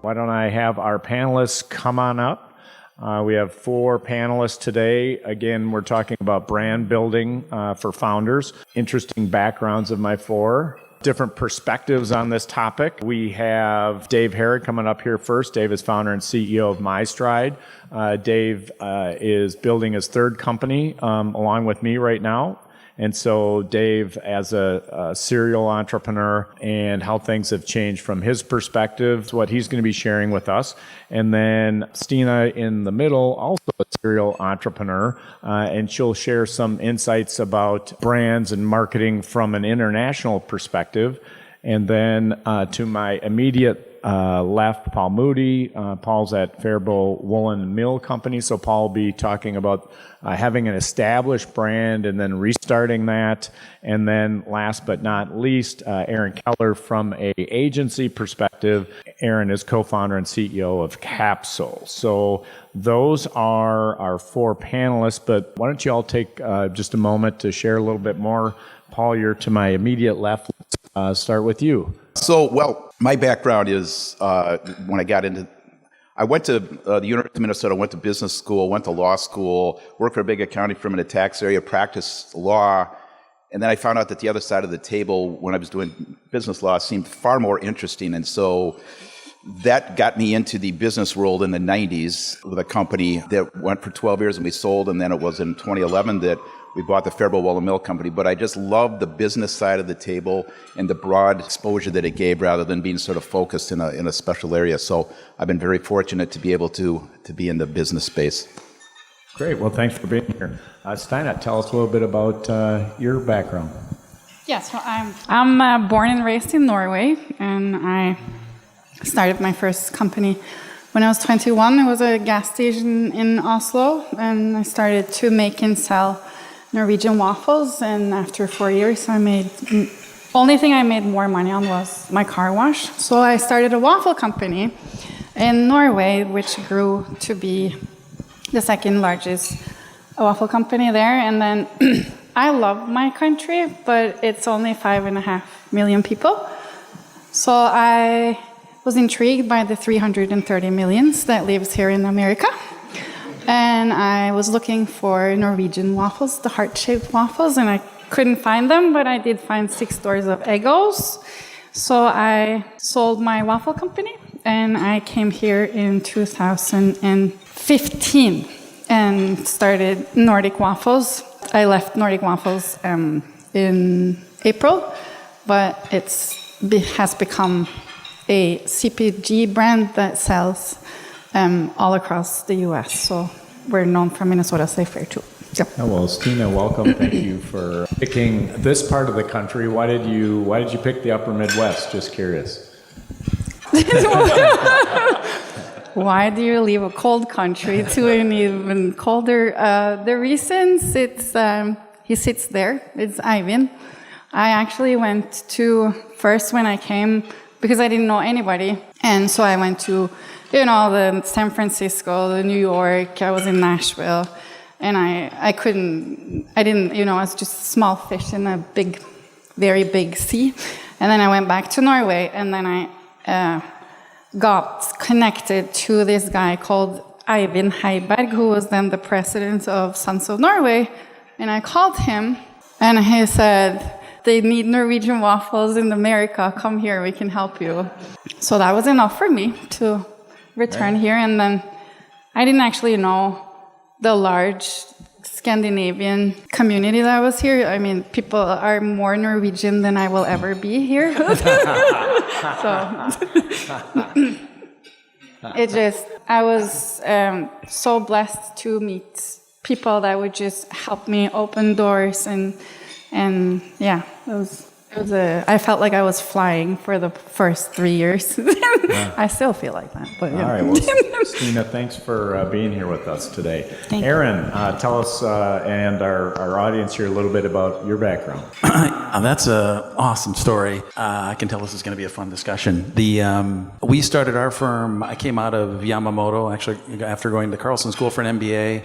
Why don't I have our panelists come on up? We have 4 panelists today. Again, we're talking about brand building for founders. Interesting backgrounds of my 4. Different perspectives on this topic. We have Dave Herod coming up here first. Dave is founder and CEO of MyStride. Dave is building his 3rd company along with me right now. And so Dave, as a serial entrepreneur, and how things have changed from his perspective, what he's going to be sharing with us. And then Stina in the middle, also a serial entrepreneur, and she'll share some insights about brands and marketing from an international perspective. And then to my immediate left, Paul Moody. Paul's at Faribault Woolen Mill Company. So Paul will be talking about having an established brand and then restarting that. And then last but not least, Aaron Keller from a agency perspective. Aaron is co-founder and CEO of Capsule. So those are our 4 panelists, but why don't you all take just a moment to share a little bit more. Paul, you're to my immediate left. Let's start with you. So, well, my background is when I went to the University of Minnesota, went to business school, went to law school, worked for a big accounting firm in a tax area, practiced law, and then I found out that the other side of the table when I was doing business law seemed far more interesting, and so that got me into the business world in the 90s with a company that went for 12 years and we sold, and then it was in 2011 that we bought the Faribault Woolen Mill Company. But I just loved the business side of the table and the broad exposure that it gave rather than being sort of focused in a special area. So I've been very fortunate to be able to be in the business space. Great. Well, thanks for being here. Stina, tell us a little bit about your background. Yes, well, I'm born and raised in Norway, and I started my first company when I was 21. It was a gas station in Oslo, and I started to make and sell Norwegian waffles, and after 4 years only thing I made more money on was my car wash. So I started a waffle company in Norway, which grew to be the 2nd largest waffle company there. And then I love my country, but it's only 5.5 million people. So I was intrigued by the 330 millions that lives here in America. And I was looking for Norwegian waffles, the heart-shaped waffles, and I couldn't find them, but I did find 6 stores of Eggos. So I sold my waffle company, and I came here in 2015 and started Nordic Waffles. I left Nordic Waffles in April, but it has become a CPG brand that sells all across the U.S. So we're known for Minnesota State Fair too. Yeah. Oh, well, Stina, welcome. Thank you for picking this part of the country. Why did you pick the Upper Midwest? Just curious. Why do you leave a cold country to an even colder? The reasons he sits there. It's Eivind. I actually went to first when I came because I didn't know anybody, and so I went to the San Francisco, the New York. I was in Nashville, and I was just a small fish in a big, very big sea. And then I went back to Norway, and then I got connected to this guy called Eivind Heiberg, who was then the president of Sons of Norway. And I called him, and he said, "They need Norwegian waffles in America. Come here, we can help you." So that was enough for me to return here. And then I didn't actually know the large Scandinavian community that was here. I mean, people are more Norwegian than I will ever be here. I was so blessed to meet people that would just help me open doors, and yeah, I felt like I was flying for the first 3 years. Yeah. I still feel like that. But yeah. All right. Well, Stina, thanks for being here with us today. Thank Aaron, tell us and our audience here a little bit about your background. That's an awesome story. I can tell this is going to be a fun discussion. We started our firm. I came out of Yamamoto, actually, after going to Carlson School for an MBA.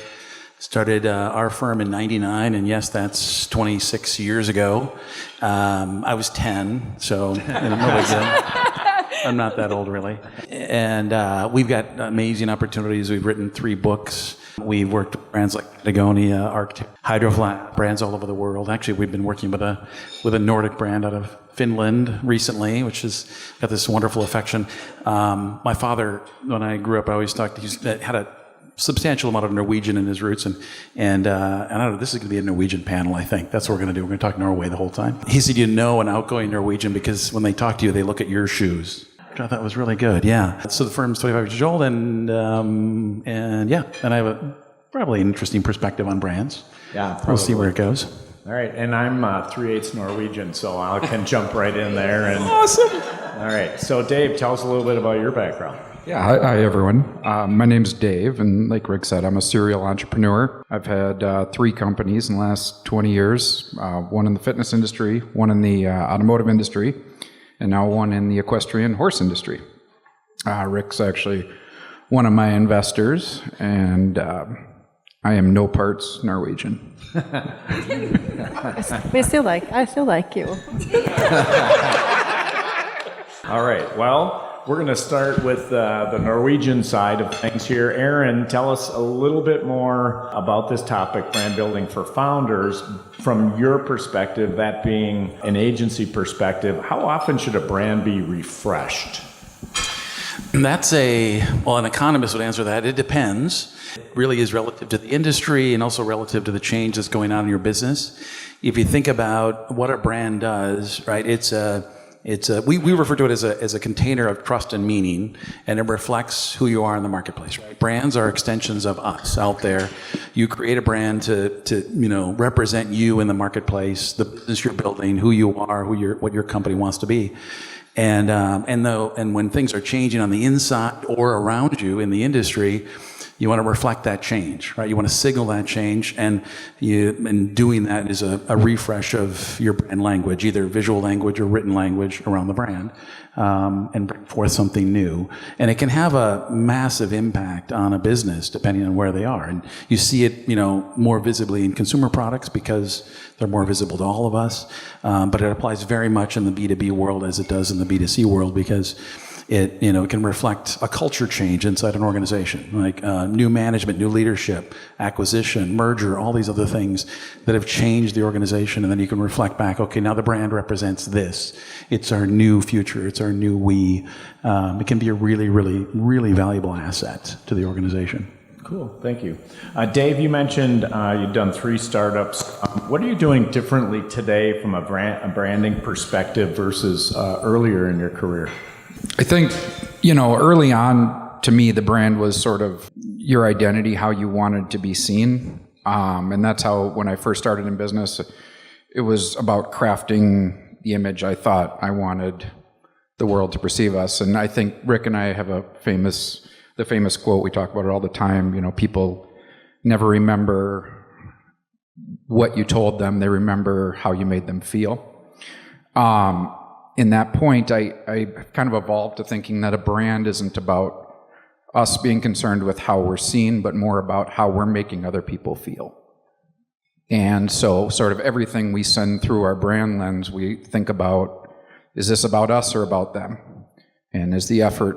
Started our firm in '99, and yes, that's 26 years ago. I was 10, so I'm not that old, really. And we've got amazing opportunities. We've written 3 books. We've worked with brands like Patagonia, Arctic, Hydroflat, brands all over the world. Actually, we've been working with a Nordic brand out of Finland recently, which has got this wonderful affection. My father, when I grew up, I always talked. He had a substantial amount of Norwegian in his roots, and I don't know. This is going to be a Norwegian panel, I think. That's what we're going to do. We're going to talk Norway the whole time. He said, "You know, an outgoing Norwegian because when they talk to you, they look at your shoes." Which I thought was really good. Yeah. So the firm's 25 years old, and I have probably an interesting perspective on brands. Yeah, probably. We'll see where it goes. All right, and I'm 3/8 Norwegian, so I can jump right in there. And Awesome. all right, so Dave, tell us a little bit about your background. Yeah, hi everyone. My name's Dave, and like Rick said, I'm a serial entrepreneur. I've had 3 companies in the last 20 years, one in the fitness industry, one in the automotive industry, and now one in the equestrian horse industry. Rick's actually one of my investors, and I am no parts Norwegian. I still like you. All right, well, we're going to start with the Norwegian side of things here. Aaron, tell us a little bit more about this topic, brand building for founders, from your perspective, that being an agency perspective. How often should a brand be refreshed? That's an economist would answer that. It depends. It really is relative to the industry and also relative to the change that's going on in your business. If you think about what a brand does, right, we refer to it as a container of trust and meaning, and it reflects who you are in the marketplace. Right? Brands are extensions of us out there. You create a brand to represent you in the marketplace, the business you're building, who you are, what your company wants to be. And when things are changing on the inside or around you in the industry, you want to reflect that change, right? You want to signal that change, and doing that is a refresh of your brand language, either visual language or written language around the brand, and bring forth something new. And it can have a massive impact on a business depending on where they are. And you see it, more visibly in consumer products because they're more visible to all of us. But it applies very much in the B2B world as it does in the B2C world because it can reflect a culture change inside an organization, like new management, new leadership, acquisition, merger, all these other things that have changed the organization. And then you can reflect back, okay, now the brand represents this. It's our new future. It's our new we. It can be a really, really, really valuable asset to the organization. Cool, thank you. Dave, you mentioned you've done 3 startups. What are you doing differently today from a branding perspective versus earlier in your career? I think, early on, to me, the brand was sort of your identity, how you wanted to be seen. And that's how, when I first started in business, it was about crafting the image I thought I wanted the world to perceive us. And I think Rick and I have the famous quote, we talk about it all the time, people never remember what you told them, they remember how you made them feel. In that point, I kind of evolved to thinking that a brand isn't about us being concerned with how we're seen, but more about how we're making other people feel. And so sort of everything we send through our brand lens, we think about, is this about us or about them? And is the effort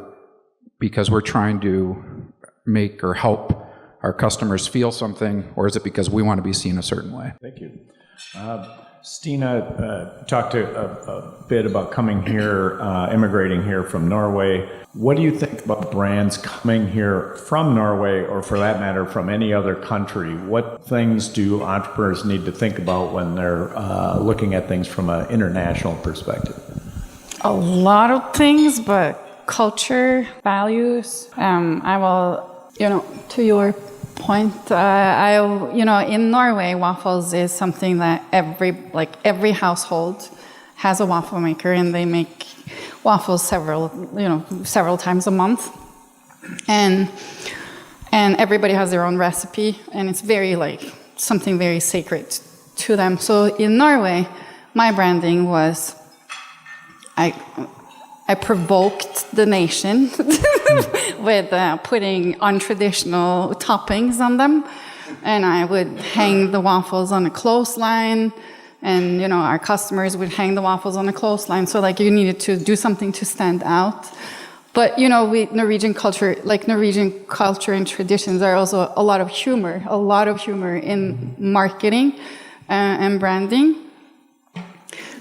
because we're trying to make or help our customers feel something, or is it because we want to be seen a certain way? Thank you. Stina talked a bit about coming here, immigrating here from Norway. What do you think about brands coming here from Norway, or for that matter, from any other country? What things do entrepreneurs need to think about when they're looking at things from an international perspective? A lot of things, but culture, values. I will, to your point, in Norway, waffles is something that every household has a waffle maker, and they make waffles several times a month, and everybody has their own recipe, and it's very something very sacred to them. So in Norway, my branding was I provoked the nation with putting untraditional toppings on them. and I would hang the waffles on a clothesline, and our customers would hang the waffles on a clothesline. So like you needed to do something to stand out. But Norwegian culture and traditions are also a lot of humor in marketing and branding.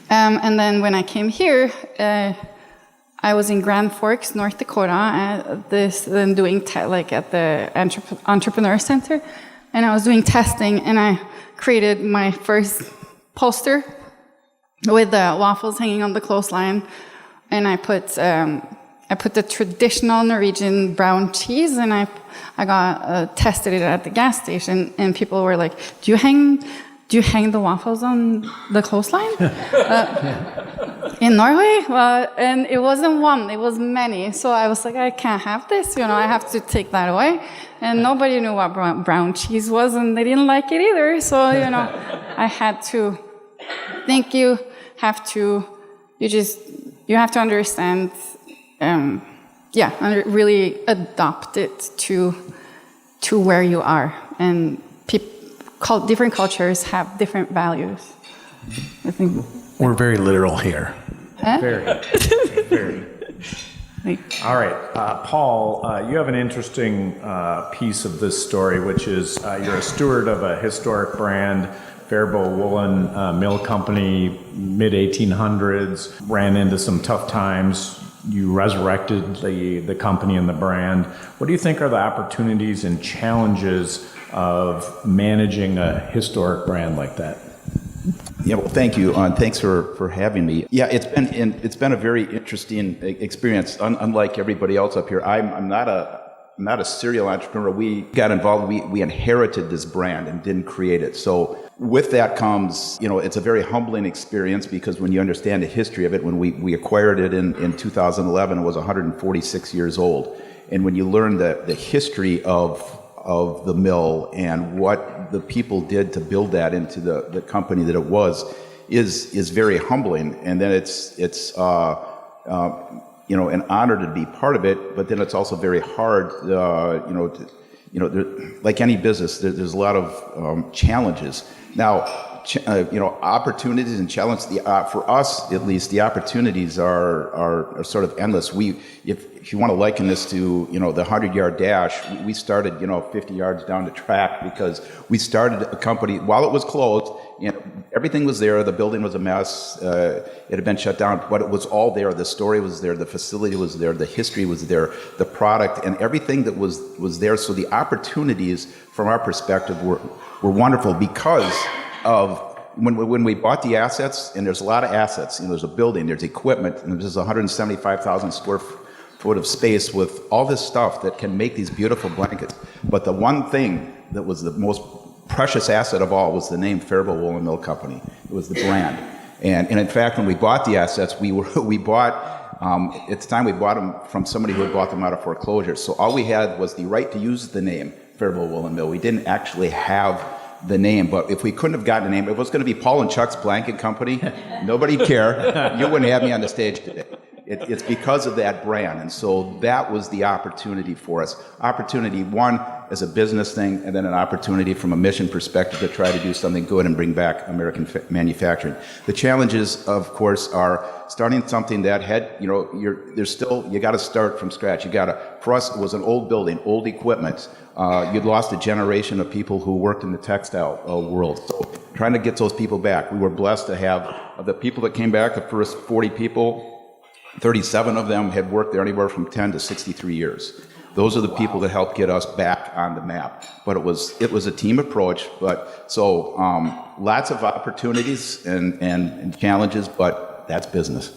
And then when I came here, I was in Grand Forks, North Dakota, doing at the Entrepreneur Center, and I was doing testing, and I created my first poster with the waffles hanging on the clothesline, and I put the traditional Norwegian brown cheese, and I got tested it at the gas station, and people were like, "Do you hang the waffles on the clothesline in Norway?" And it wasn't one, it was many. So I was like, I can't have this, I have to take that away. And nobody knew what brown cheese was, and they didn't like it either. So, I had to think you have to understand, really adopt it to where you are. And different cultures have different values. I think we're very literal here. Huh? Very. All right, Paul, you have an interesting piece of this story, which is you're a steward of a historic brand, Faribault Woolen Mill Company, mid-1800s, ran into some tough times. You resurrected the company and the brand. What do you think are the opportunities and challenges of managing a historic brand like that? Yeah, well, thank you, and thanks for having me. Yeah, it's been a very interesting experience. Unlike everybody else up here, I'm not a serial entrepreneur. We got involved. We inherited this brand and didn't create it. So with that comes, it's a very humbling experience, because when you understand the history of it, when we acquired it in 2011, it was 146 years old, and when you learn the history of the mill and what the people did to build that into the company that it was, is very humbling. And then it's an honor to be part of it, but then it's also very hard, like any business, there's a lot of challenges. Now, opportunities and challenges, for us at least, the opportunities are sort of endless. If you want to liken this to, the 100-yard dash, we started, 50 yards down the track, because we started a company while it was closed. Everything was there. The building was a mess. It had been shut down, but it was all there. The story was there. The facility was there. The history was there. The product and everything that was there. So the opportunities, from our perspective, were wonderful, because of when we bought the assets. And there's a lot of assets. There's a building, there's equipment, and there's 175,000 square foot of space with all this stuff that can make these beautiful blankets. But the one thing that was the most precious asset of all was the name Faribault Woolen Mill Company. It was the brand. And in fact, when we bought the assets, at the time we bought them from somebody who had bought them out of foreclosure. So all we had was the right to use the name Faribault Woolen Mill. We didn't actually have the name, but if we couldn't have gotten a name, if it was going to be Paul and Chuck's Blanket Company, nobody'd care. You wouldn't have me on the stage today. It's because of that brand. And so that was the opportunity for us. Opportunity, one, as a business thing, and then an opportunity from a mission perspective to try to do something good and bring back American manufacturing. The challenges, of course, are starting something that had, you got to start from scratch. For us, it was an old building, old equipment. You'd lost a generation of people who worked in the textile world. So trying to get those people back. We were blessed to have the people that came back, the first 40 people, 37 of them had worked there anywhere from 10 to 63 years. Those are the people that helped get us back on the map. But it was a team approach. But so lots of opportunities and challenges, but that's business.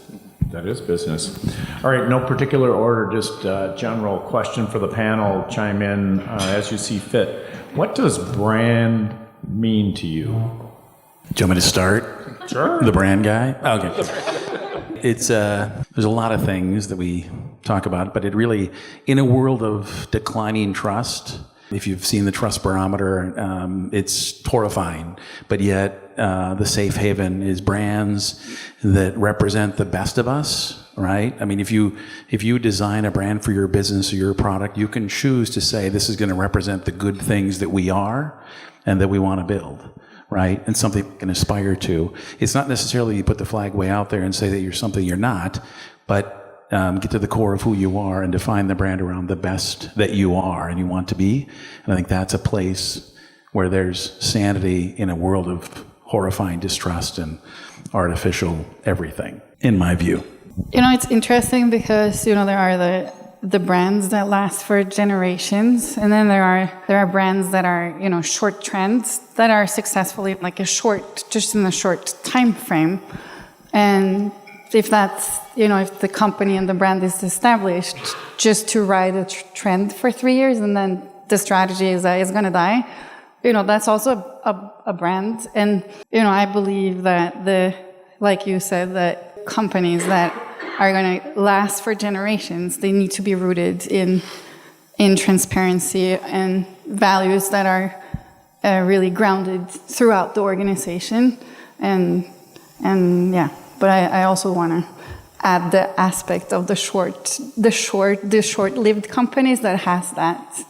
That is business. All right, no particular order, just a general question for the panel. Chime in as you see fit. What does brand mean to you? Do you want me to start? Sure. The brand guy? Okay. It's there's a lot of things that we talk about, but it really, in a world of declining trust, If you've seen the trust barometer, it's horrifying. But yet, the safe haven is brands that represent the best of us, right? I mean, if you design a brand for your business or your product, you can choose to say this is going to represent the good things that we are and that we want to build, right? And something we can aspire to. It's not necessarily you put the flag way out there and say that you're something you're not, but get to the core of who you are and define the brand around the best that you are and you want to be. And I think that's a place where there's sanity in a world of horrifying distrust and artificial everything, in my view. It's interesting because, there are the brands that last for generations, and then there are brands that are, short trends that are successfully just in a short time frame. And if that's, if the company and the brand is established just to ride a trend for 3 years and then the strategy is that it's going to die, that's also a brand. And, I believe that like you said, that companies that are going to last for generations, they need to be rooted in transparency and values that are really grounded throughout the organization. And yeah. But I also want to add the aspect of the short-lived companies that has that,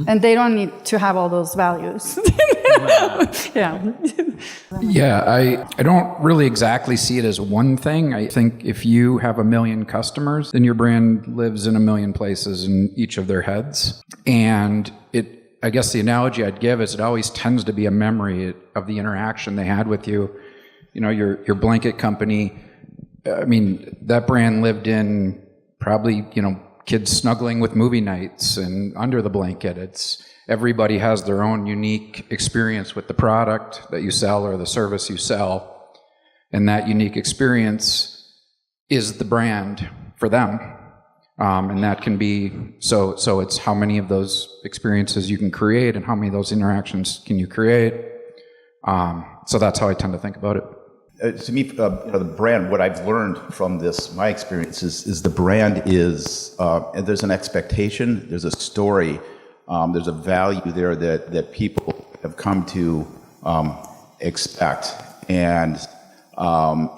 and they don't need to have all those values. Yeah. Yeah, I don't really exactly see it as one thing. I think if you have 1 million customers, then your brand lives in 1 million places in each of their heads. And I guess the analogy I'd give is it always tends to be a memory of the interaction they had with you. Your blanket company, I mean, that brand lived in probably, kids snuggling with movie nights and under the blanket. Everybody has their own unique experience with the product that you sell or the service you sell. And that unique experience is the brand for them. And that can be, so it's how many of those experiences you can create and how many of those interactions can you create. So that's how I tend to think about it. To me, the brand, what I've learned from this, my experience is the brand is, and there's an expectation, there's a story, there's a value there that people have come to expect. And one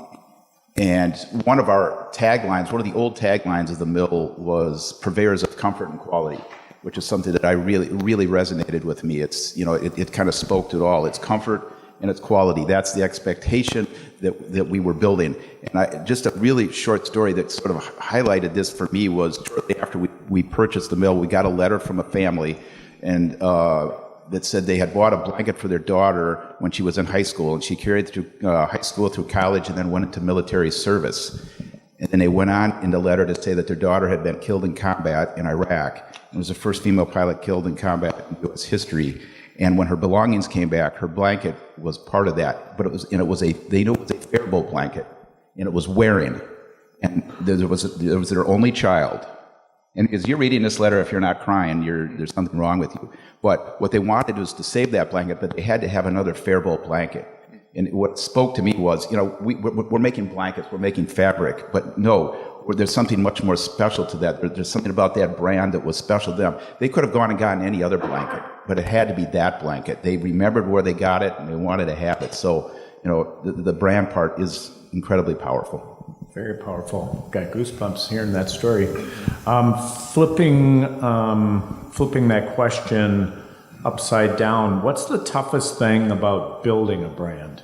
of our taglines, one of the old taglines of the mill was purveyors of comfort and quality, which is something that I really resonated with me. It's, it kind of spoke to it all. It's comfort and its quality. That's the expectation that we were building. And just a really short story that sort of highlighted this for me was shortly after we purchased the mill, we got a letter from a family and that said they had bought a blanket for their daughter when she was in high school, and she carried it through high school, through college, and then went into military service. And then they went on in the letter to say that their daughter had been killed in combat in Iraq. It was the first female pilot killed in combat in U.S. history. And when her belongings came back, her blanket was part of that. But they knew it was a Faribault blanket, and it was wearing. And there was their only child. And as you're reading this letter, if you're not crying, there's something wrong with you. But what they wanted was to save that blanket, but they had to have another Faribault blanket. And what spoke to me was, we're making blankets, we're making fabric, but no, there's something much more special to that. There's something about that brand that was special to them. They could have gone and gotten any other blanket, but it had to be that blanket. They remembered where they got it, and they wanted to have it. So, the brand part is incredibly powerful. Very powerful. Got goosebumps hearing that story. Flipping that question upside down, what's the toughest thing about building a brand?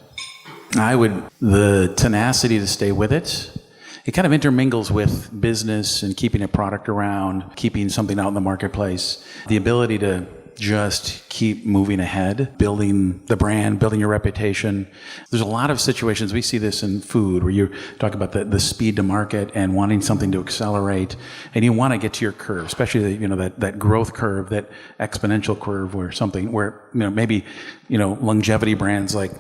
The tenacity to stay with it. It kind of intermingles with business and keeping a product around, keeping something out in the marketplace. The ability to just keep moving ahead, building the brand, building your reputation. There's a lot of situations, we see this in food, where you talk about the speed to market and wanting something to accelerate, and you want to get to your curve, especially that growth curve, that exponential curve, where maybe longevity brands like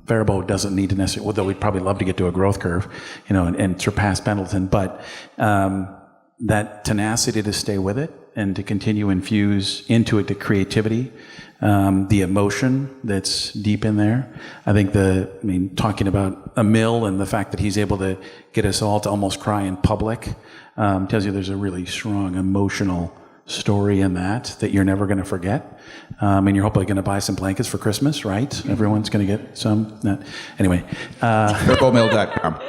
Faribault doesn't need to necessarily, although we'd probably love to get to a growth curve, and surpass Pendleton, but that tenacity to stay with it and to continue infuse into it the creativity, the emotion that's deep in there. I think talking about a mill and the fact that he's able to get us all to almost cry in public tells you there's a really strong emotional story in that you're never going to forget. And you're hopefully going to buy some blankets for Christmas, right? Everyone's going to get some. Anyway. Purplemail.com.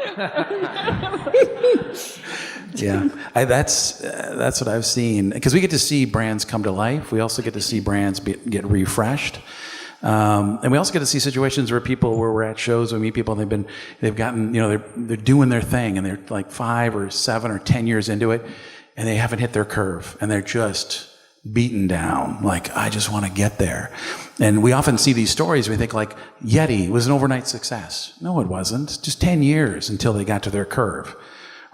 Yeah, that's what I've seen. Because we get to see brands come to life. We also get to see brands get refreshed. And we also get to see situations where we're at shows, we meet people, and they've gotten, they're doing their thing, and they're like 5 or 7 or 10 years into it, and they haven't hit their curve, and they're just beaten down. Like, I just want to get there. And we often see these stories, we think like Yeti was an overnight success. No, it wasn't. Just 10 years until they got to their curve,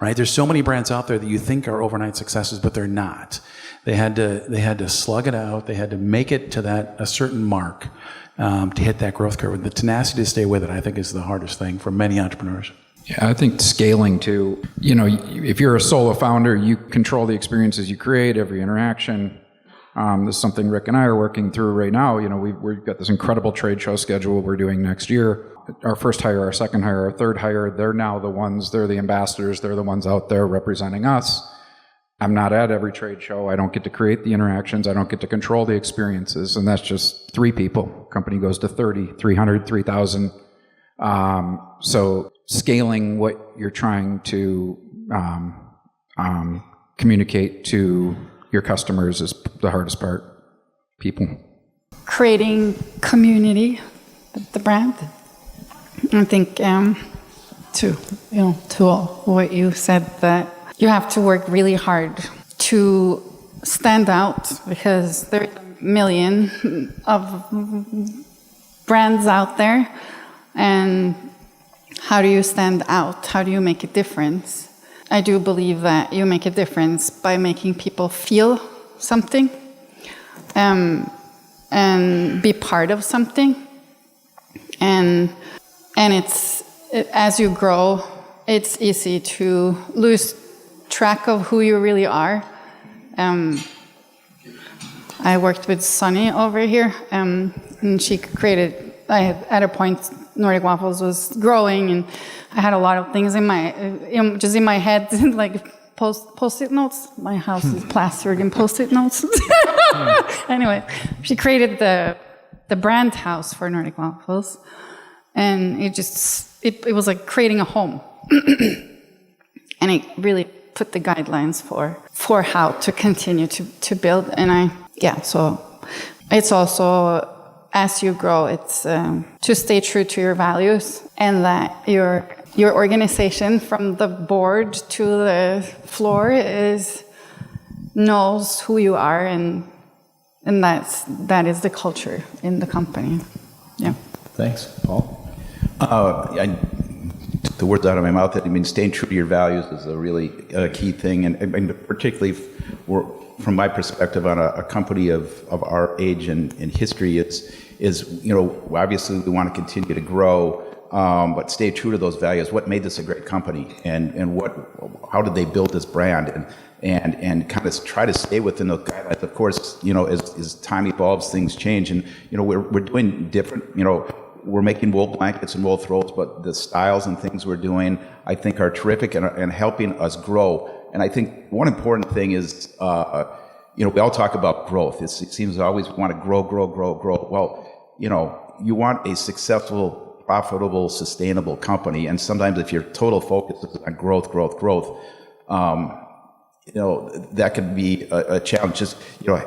right? There's so many brands out there that you think are overnight successes, but they're not. They had to slug it out. They had to make it to a certain mark to hit that growth curve. And the tenacity to stay with it, I think, is the hardest thing for many entrepreneurs. Yeah, I think scaling too. If you're a solo founder, you control the experiences you create, every interaction. This is something Rick and I are working through right now. We've got this incredible trade show schedule we're doing next year. Our first hire, our second hire, our third hire, they're the ambassadors, they're the ones out there representing us. I'm not at every trade show. I don't get to create the interactions. I don't get to control the experiences. And that's just 3 people. Company goes to 30, 300, 3,000. So scaling what you're trying to communicate to your customers is the hardest part. People. Creating community with the brand. I think to what you said, that you have to work really hard to stand out, because there's a million of brands out there. And how do you stand out? How do you make a difference? I do believe that you make a difference by making people feel something and be part of something. And as you grow, it's easy to lose track of who you really are. I worked with Sunny over here, and she created. At a point, Nordic Waffles was growing, and I had a lot of things in my head, like post-it notes. My house is plastered in post-it notes. Anyway, she created the brand house for Nordic Waffles, and it was like creating a home, and it really put the guidelines for how to continue to build. And so it's also, as you grow, it's to stay true to your values, and that your organization, from the board to the floor, knows who you are, and that is the culture in the company. Yeah. Thanks, Paul. I took the words out of my mouth. Staying true to your values is a really key thing, and particularly from my perspective on a company of our age and history, is obviously we want to continue to grow, but stay true to those values. What made this a great company, and how did they build this brand, and kind of try to stay within those guidelines. Of course, as time evolves, things change, and we're doing different. We're making wool blankets and wool throws, but the styles and things we're doing, I think, are terrific and helping us grow. And I think one important thing is, we all talk about growth. It seems always we want to grow. Well, you want a successful, profitable, sustainable company. And sometimes if your total focus is on growth, that can be a challenge. Just,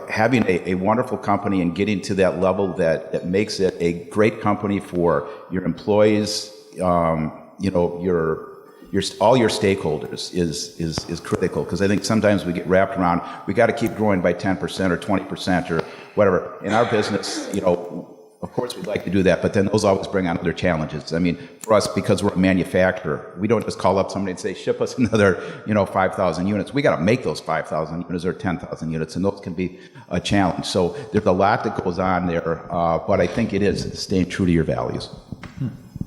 having a wonderful company and getting to that level that makes it a great company for your employees, all your stakeholders is critical, because I think sometimes we get wrapped around, we got to keep growing by 10% or 20% or whatever. In our business, of course we'd like to do that, but then those always bring on other challenges. For us, because we're a manufacturer, we don't just call up somebody and say, ship us another, 5,000 units. We got to make those 5,000 units or 10,000 units, and those can be a challenge. So there's a lot that goes on there, but I think it is staying true to your values.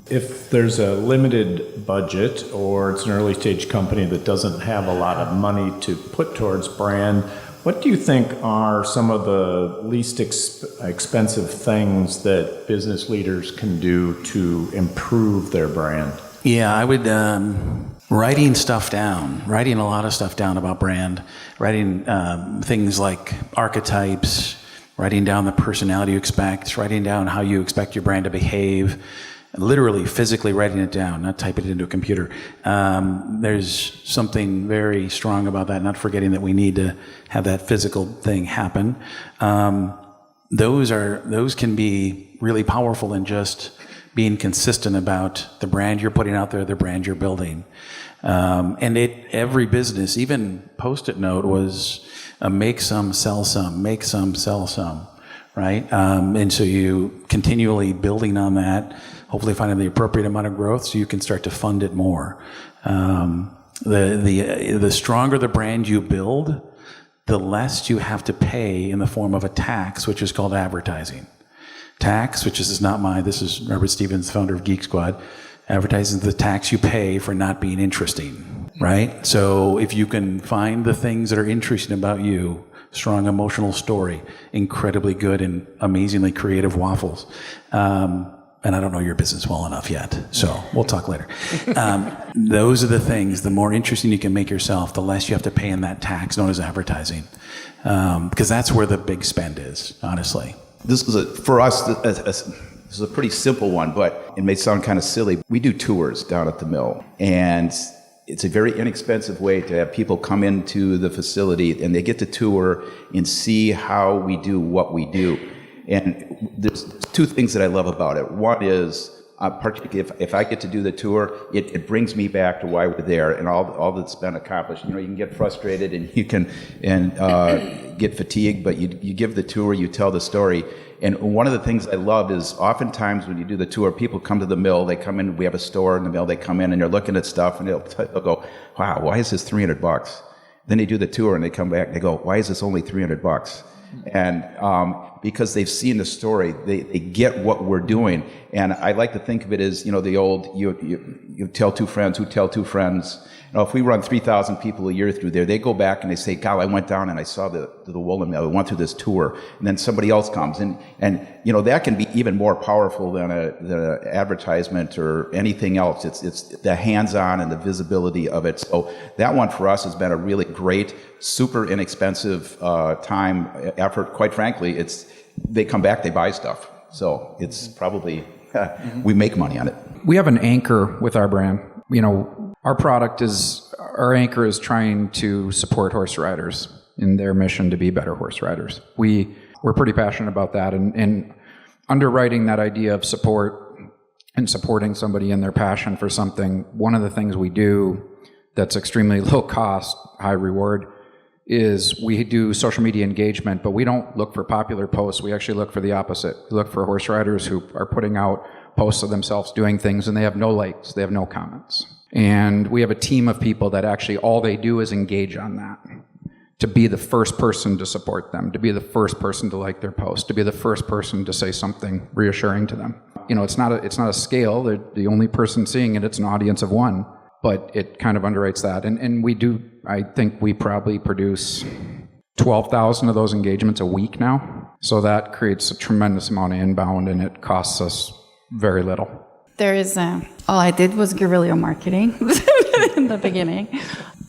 If there's a limited budget, or it's an early stage company that doesn't have a lot of money to put towards brand, what do you think are some of the least expensive things that business leaders can do to improve their brand? Yeah, I would writing stuff down, writing a lot of stuff down about brand, writing things like archetypes, writing down the personality you expect, writing down how you expect your brand to behave, literally physically writing it down, not typing it into a computer. There's something very strong about that, not forgetting that we need to have that physical thing happen. Those can be really powerful in just being consistent about the brand you're putting out there, the brand you're building. And every business, even Post-it note, was make some, sell some, make some, sell some, right? And so you continually building on that, hopefully finding the appropriate amount of growth so you can start to fund it more. The stronger the brand you build, the less you have to pay in the form of a tax, which is called advertising. Tax, which is not mine, this is Robert Stevens, founder of Geek Squad. Advertising is the tax you pay for not being interesting, right? So if you can find the things that are interesting about you, strong emotional story, incredibly good and amazingly creative waffles. And I don't know your business well enough yet, so we'll talk later. Those are the things, the more interesting you can make yourself, the less you have to pay in that tax known as advertising. Because that's where the big spend is, honestly. This is for us, this is a pretty simple one, but it may sound kind of silly. We do tours down at the mill, and it's a very inexpensive way to have people come into the facility and they get to tour and see how we do what we do. And there's two things that I love about it. One is, particularly if I get to do the tour, it brings me back to why we're there and all that's been accomplished. You know, you can get frustrated and you can get fatigued, but you give the tour, you tell the story. And one of the things I love is oftentimes when you do the tour, people come to the mill, they come in, we have a store in the mill, they come in and they're looking at stuff and they'll go, wow, why is this $300? Then they do the tour and they come back and they go, why is this only $300? And because they've seen the story, they get what we're doing. And I like to think of it as, you know, the old, you tell two friends who tell two friends. You know, if we run 3,000 people a year through there, they go back and they say, God, I went down and I saw the woolen mill. I went through this tour. And then somebody else comes. And you know, that can be even more powerful than an advertisement or anything else. It's the hands-on and the visibility of it. So that one for us has been a really great, super inexpensive effort. Quite frankly, they come back, they buy stuff. So it's probably, we make money on it. We have an anchor with our brand. You know, our anchor is trying to support horse riders in their mission to be better horse riders. We're pretty passionate about that, and underwriting that idea of support and supporting somebody in their passion for something. One of the things we do that's extremely low cost, high reward, is we do social media engagement, but we don't look for popular posts. We actually look for the opposite. We look for horse riders who are putting out posts of themselves doing things, and they have no likes, they have no comments. And we have a team of people that actually all they do is engage on that, to be the first person to support them, to be the first person to like their post, to be the first person to say something reassuring to them. You know, it's not a scale. They're the only person seeing it. It's an audience of one, but it kind of underwrites that. And we do, I think we probably produce 12,000 of those engagements a week now. So that creates a tremendous amount of inbound, and it costs us very little. There is, all I did was guerrilla marketing in the beginning,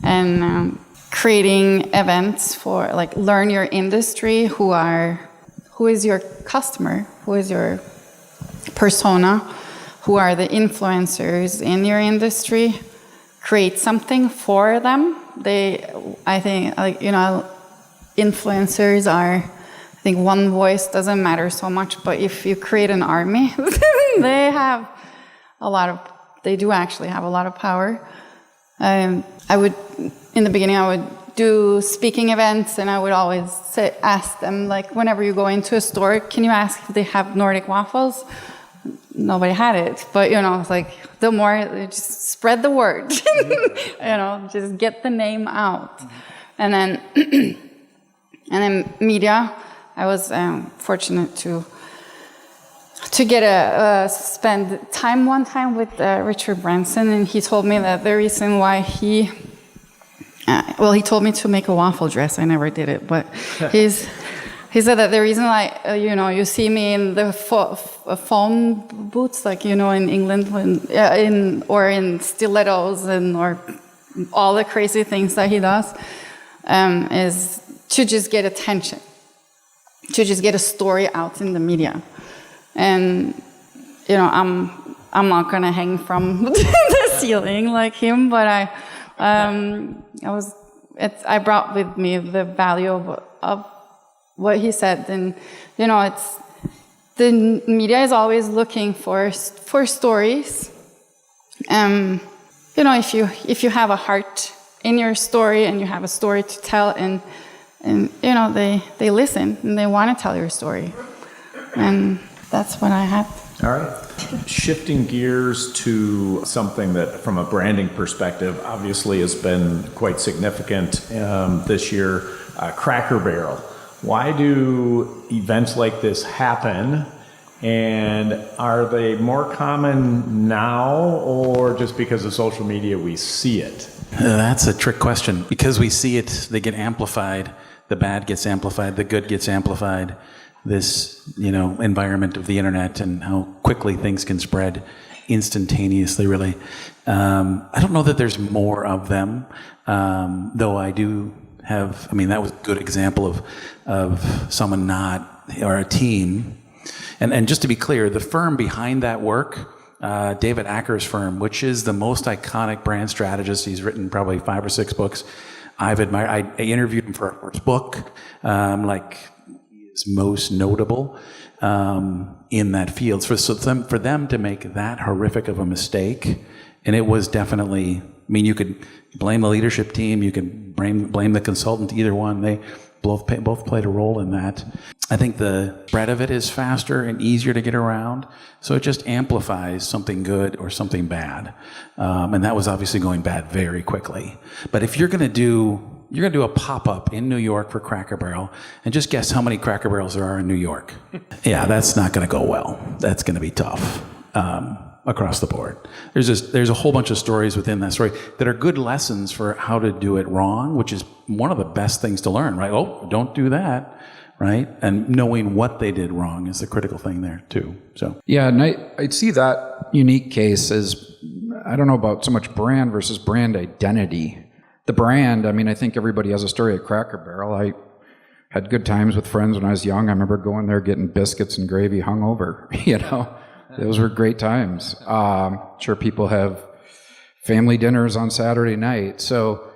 and creating events for, like, learn your industry, who is your customer, who is your persona, who are the influencers in your industry, create something for them. I think, like, you know, influencers are, I think one voice doesn't matter so much, but if you create an army, they do actually have a lot of power. In the beginning, I would do speaking events, and I would always ask them, like, whenever you go into a store, can you ask if they have Nordic waffles? Nobody had it, but, you know, it's like, the more, just spread the word, you know, just get the name out. And then media, I was fortunate to spend time one time with Richard Branson, and he told me that the reason why he told me to make a waffle dress. I never did it, but He said that the reason you see me in the phone booths, like, in England, or in stilettos or all the crazy things that he does, is to just get attention, to just get a story out in the media. And, I'm not going to hang from the ceiling like him, but I brought with me the value of what he said. And, the media is always looking for stories. If you have a heart in your story and you have a story to tell, and they listen and they want to tell your story. And that's what I had. All right. Shifting gears to something that, from a branding perspective, obviously has been quite significant this year, Cracker Barrel. Why do events like this happen? And are they more common now, or just because of social media we see it? That's a trick question. Because we see it, they get amplified. The bad gets amplified. The good gets amplified. This, environment of the internet and how quickly things can spread instantaneously, really. I don't know that there's more of them, though I do have, that was a good example of someone or a team. And just to be clear, the firm behind that work, David Acker's firm, which is the most iconic brand strategist. He's written probably 5 or 6 books I've admired. I interviewed him for our first book, is most notable in that field. For them to make that horrific of a mistake, and it was definitely, you could blame the leadership team, you could blame the consultant, either one. They both played a role in that. I think the spread of it is faster and easier to get around, so it just amplifies something good or something bad. And that was obviously going bad very quickly. But if you're going to do a pop-up in New York for Cracker Barrel, and just guess how many Cracker Barrels there are in New York. Yeah, that's not going to go well. That's going to be tough across the board. There's a whole bunch of stories within that story that are good lessons for how to do it wrong, which is one of the best things to learn, right? Oh, don't do that, right? And knowing what they did wrong is the critical thing there too. So yeah, and I'd see that unique case as, I don't know about so much brand versus brand identity. The brand, I think everybody has a story at Cracker Barrel. I had good times with friends when I was young. I remember going there getting biscuits and gravy hungover. Those were great times. Sure, people have family dinners on Saturday night. So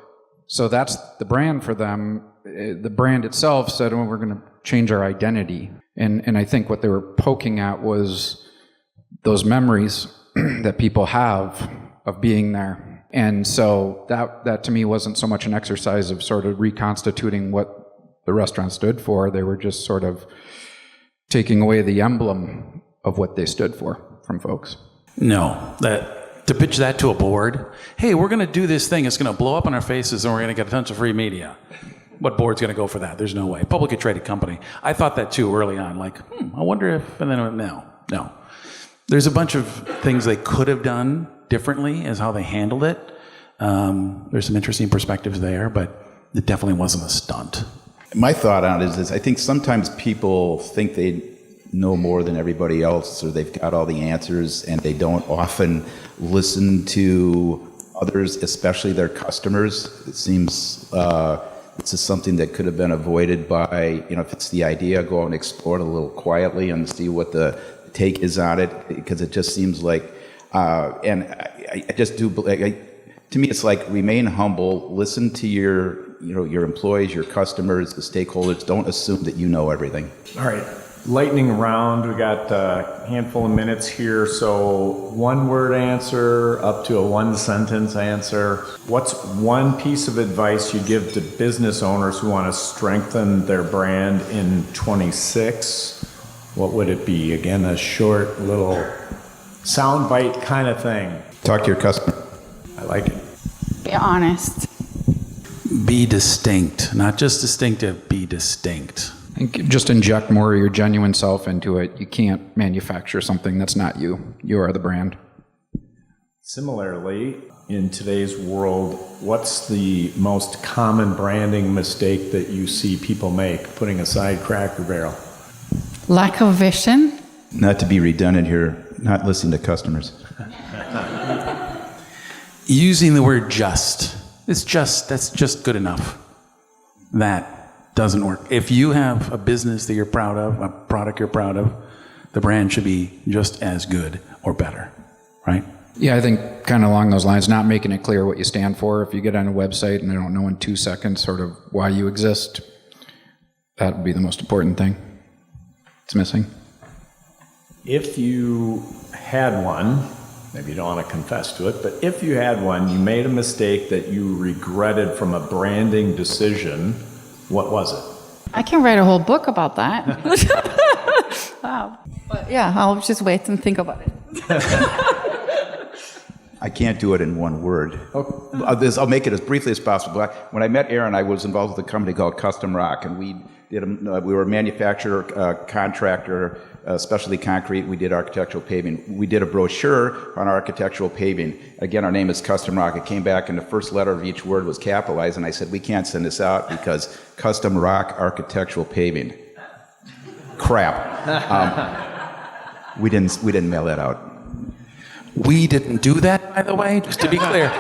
that's the brand for them. The brand itself said, well, we're going to change our identity. And I think what they were poking at was those memories that people have of being there. And so that to me wasn't so much an exercise of sort of reconstituting what the restaurant stood for. They were just sort of taking away the emblem of what they stood for from folks. No, to pitch that to a board, hey, we're going to do this thing, it's going to blow up in our faces and we're going to get a bunch of free media. What board's going to go for that? There's no way. Publicly traded company. I thought that too early on, I wonder if, and then no. There's a bunch of things they could have done differently as how they handled it. There's some interesting perspectives there, but it definitely wasn't a stunt. My thought on it is I think sometimes people think they know more than everybody else, or they've got all the answers, and they don't often listen to others, especially their customers. It seems this is something that could have been avoided by, if it's the idea, go out and explore it a little quietly and see what the take is on it, because it just seems like, and I just do, to me, it's like remain humble, listen to your employees, your customers, the stakeholders. Don't assume that you know everything. All right. Lightning round. We got a handful of minutes here. So 1-word answer up to a 1-sentence answer. What's one piece of advice you give to business owners who want to strengthen their brand in 26? What would it be? Again, a short little soundbite kind of thing. Talk to your customer. I like it. Be honest. Be distinct. Not just distinctive, be distinct. And just inject more of your genuine self into it. You can't manufacture something that's not you. You are the brand. Similarly, in today's world, what's the most common branding mistake that you see people make, putting aside Cracker Barrel? Lack of vision. Not to be redundant here, not listening to customers. Using the word just. That's just good enough. That doesn't work. If you have a business that you're proud of, a product you're proud of, the brand should be just as good or better, right? Yeah, I think kind of along those lines, not making it clear what you stand for. If you get on a website and they don't know in 2 seconds sort of why you exist, that would be the most important thing. It's missing. If you had one, maybe you don't want to confess to it, but if you had one, you made a mistake that you regretted from a branding decision, what was it? I can write a whole book about that. Wow. But yeah, I'll just wait and think about it. I can't do it in one word. I'll make it as briefly as possible. When I met Aaron, I was involved with a company called Custom Rock, and we were a manufacturer, contractor, specialty concrete. We did architectural paving. We did a brochure on architectural paving. Again, our name is Custom Rock. It came back, and the first letter of each word was capitalized, and I said, we can't send this out because Custom Rock architectural paving. Crap. We didn't mail that out. We didn't do that, by the way, just to be clear.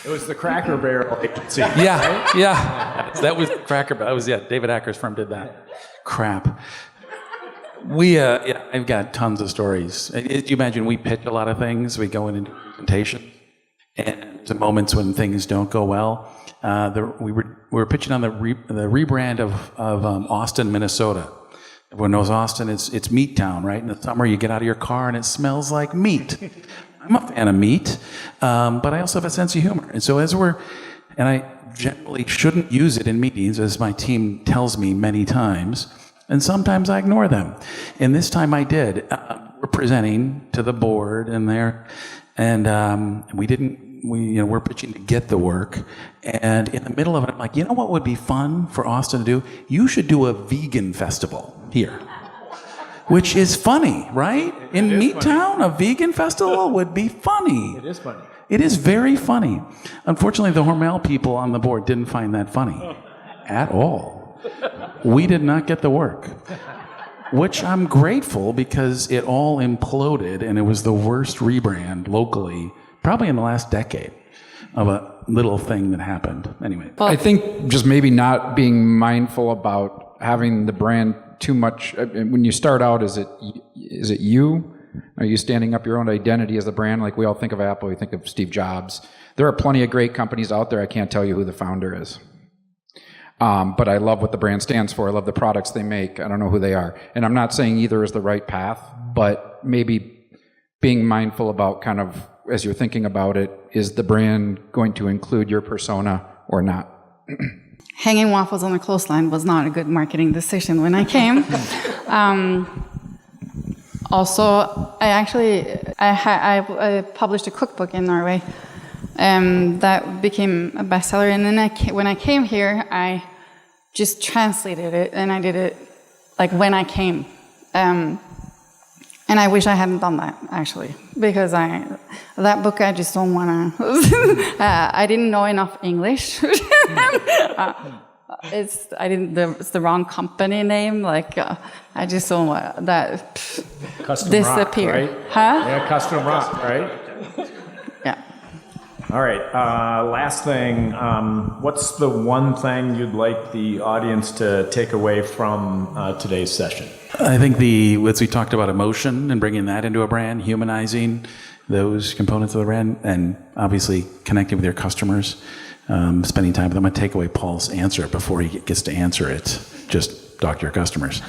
It was the Cracker Barrel agency. Yeah. That was Cracker Barrel. David Acker's firm did that. Crap. I've got tons of stories. You imagine we pitch a lot of things. We go into presentation, and the moments when things don't go well. We were pitching on the rebrand of Austin, Minnesota. Everyone knows Austin. It's meat town, right? In the summer, you get out of your car and it smells like meat. I'm a fan of meat, but I also have a sense of humor. And so and I generally shouldn't use it in meetings, as my team tells me many times, and sometimes I ignore them. And this time I did. We're presenting to the board and we're pitching to get the work. And in the middle of it, I'm like, you know what would be fun for Austin to do? You should do a vegan festival here. Which is funny, right? In Meattown, a vegan festival would be funny. It is funny. It is very funny. Unfortunately, the Hormel people on the board didn't find that funny at all. We did not get the work, which I'm grateful because it all imploded and it was the worst rebrand locally, probably in the last decade, of a little thing that happened. Anyway. I think just maybe not being mindful about having the brand too much. When you start out, is it you? Are you standing up your own identity as a brand? Like we all think of Apple, we think of Steve Jobs. There are plenty of great companies out there. I can't tell you who the founder is. But I love what the brand stands for. I love the products they make. I don't know who they are. And I'm not saying either is the right path, but maybe being mindful about kind of, as you're thinking about it, is the brand going to include your persona or not? Hanging waffles on a clothesline was not a good marketing decision when I came. Also, I published a cookbook in Norway that became a bestseller. And then when I came here, I just translated it, and I did it like when I came. And I wish I hadn't done that, actually, because that book I just don't want to. I didn't know enough English. It's the wrong company name. Like I just don't want that Custom disappear. Rock, right? Huh? Yeah, Custom Rock, right? Yeah. All right. Last thing. What's the one thing you'd like the audience to take away from today's session? I think as we talked about emotion and bringing that into a brand, humanizing those components of the brand, and obviously connecting with your customers, spending time with them. I'm going to take away Paul's answer before he gets to answer it. Just talk to your customers.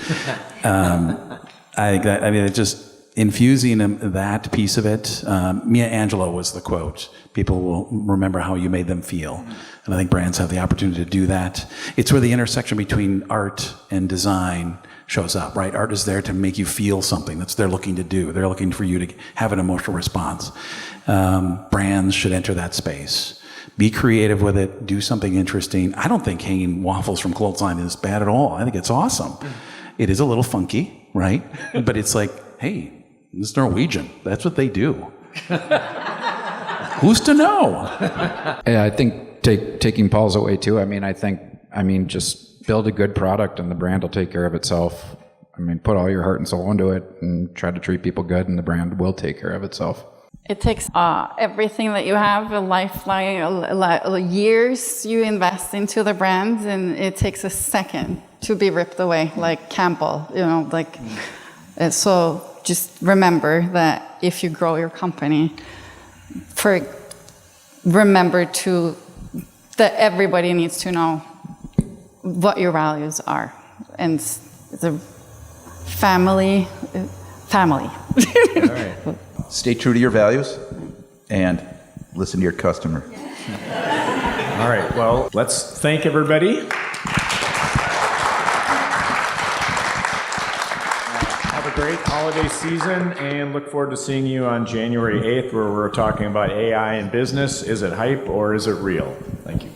It's just infusing that piece of it. Maya Angelou was the quote. People will remember how you made them feel. And I think brands have the opportunity to do that. It's where the intersection between art and design shows up, right? Art is there to make you feel something. That's what they're looking to do. They're looking for you to have an emotional response. Brands should enter that space. Be creative with it. Do something interesting. I don't think hanging waffles from clothesline is bad at all. I think it's awesome. It is a little funky, right? But it's like, hey, this is Norwegian. That's what they do. Who's to know? Yeah, I think taking Paul's away too. I mean, just build a good product and the brand will take care of itself. I mean, put all your heart and soul into it and try to treat people good and the brand will take care of itself. It takes everything that you have, a lifeline, years you invest into the brand, and it takes a second to be ripped away, like Campbell, so just remember that if you grow your company, remember that everybody needs to know what your values are, and the family. All right. Stay true to your values and listen to your customer. All right, well, let's thank everybody. Have a great holiday season and look forward to seeing you on January 8th where we're talking about AI in business. Is it hype or is it real? Thank you.